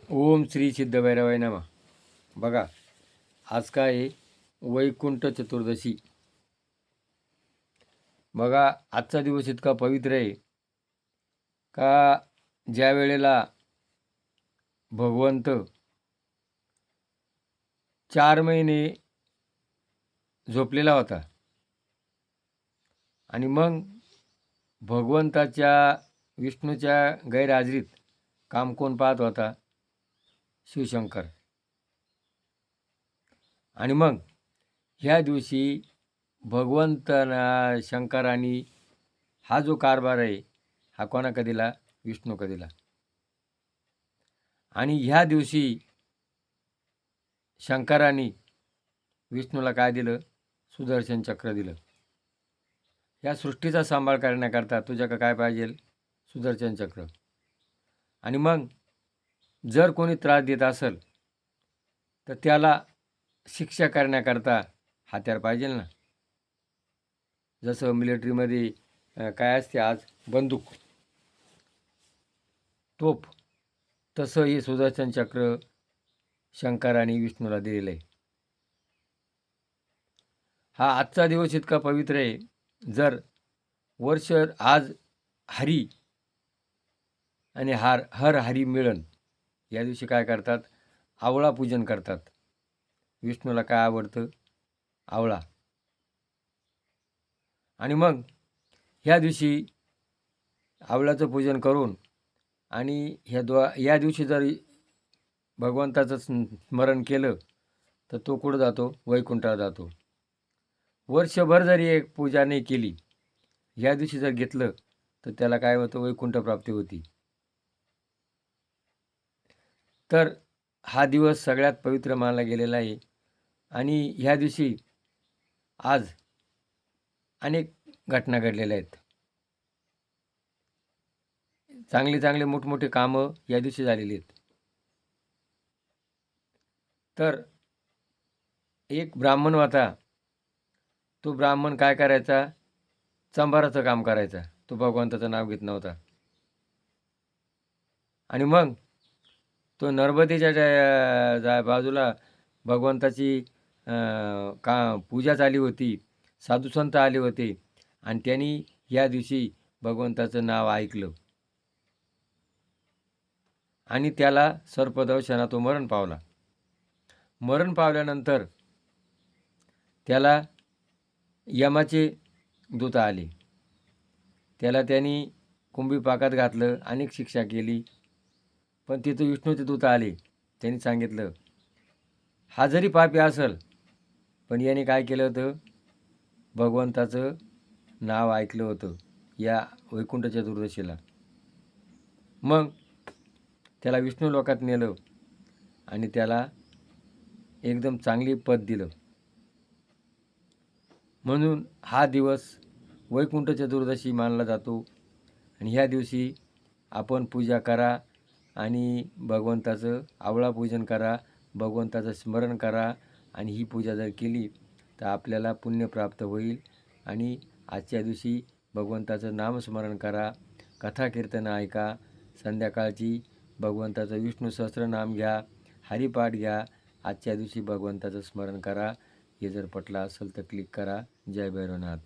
ओम श्री सिद्धभैरवाय नमः. बघा, आज काय आहे? वैकुंठ चतुर्दशी. बघा, आजचा दिवस इतका पवित्र आहे का ज्या वेळेला भगवंत 4 महिने झोपलेला होता आणि मग भगवंताच्या विष्णूच्या गैरहाजरीत काम कोण पाहत होता? शिवशंकर. आणि मग ह्या दिवशी भगवंताना शंकरांनी हा जो कारभार आहे हा कोणाकडे दिला? विष्णूकडे दिला. आणि ह्या दिवशी शंकरांनी विष्णूला काय दिलं? सुदर्शन चक्र दिलं. या सृष्टीचा सांभाळ करण्याकरता तुझ्याकडे काय पाहिजे? सुदर्शन चक्र. आणि मग जर कोणी त्रास देत असेल तर त्याला शिक्षा करण्याकरता हत्यार पाहिजे ना. जसं मिलिटरीमध्ये काय असते आज? बंदूक, तोफ. तसं हे सुदर्शन चक्र शंकराने विष्णूला दिलेलं आहे. हा आजचा दिवस इतका पवित्र आहे. जर वर्ष आज हरी आणि हर हरी मिळन या दिवशी काय करतात? आवळा पूजन करतात. विष्णूला काय आवडतं? आवळा. आणि मग ह्या दिवशी आवळ्याचं पूजन करून आणि या दिवशी जर भगवंताचं स्मरण केलं तर तो कुठं जातो? वैकुंठाला जातो. वर्षभर जरी एक पूजा नाही केली, ह्या दिवशी जर घेतलं तर त्याला काय होतं? वैकुंठ प्राप्ती होती. तर हा दिवस सगळ्यात पवित्र मानला गेलेला आहे. आणि ह्या दिवशी आज अनेक घटना घडलेल्या आहेत. चांगले मोठमोठे कामं या दिवशी झालेली आहेत. तर एक ब्राह्मण होता. तो ब्राह्मण काय करायचा? चंबाराचं काम करायचा. तो भगवंताचं नाव घेत नव्हता. आणि मग तो नर्मदेच्या बाजूला भगवंताची पूजा झाली होती. साधुसंत आले होते आणि त्यांनी या दिवशी भगवंताचं नाव ऐकलं आणि त्याला सर्पदंशाने तो मरण पावला. मरण पावल्यानंतर त्याला यमाचे दूत आले. त्याला त्यांनी कुंभीपाकात घातलं, अनेक शिक्षा केली. पण तिथं विष्णूचे दूत आले. त्यांनी सांगितलं, हा जरी पापी असेल पण याने काय केलं होतं? भगवंताचं नाव ऐकलं होतं या वैकुंठ चतुर्दशीला. मग त्याला विष्णू लोकात नेलं आणि त्याला एकदम चांगली पद दिलं. म्हणून हा दिवस वैकुंठ चतुर्दशी मानला जातो. आणि ह्या दिवशी आपण पूजा करा आणि भगवंताचं आवळा पूजन करा, भगवंताचं स्मरण करा. आणि ही पूजा जर केली तर आपल्याला पुण्य प्राप्त होईल. आणि आजच्या दिवशी भगवंताचं नामस्मरण करा, कथा कीर्तन ऐका. संध्याकाळची भगवंताचं विष्णू सहस्त्रनाम घ्या, हरिपाठ घ्या. आजच्या दिवशी भगवंताचं स्मरण करा. हे जर पटलं असेल तर क्लिक करा. जय भैरवनाथ.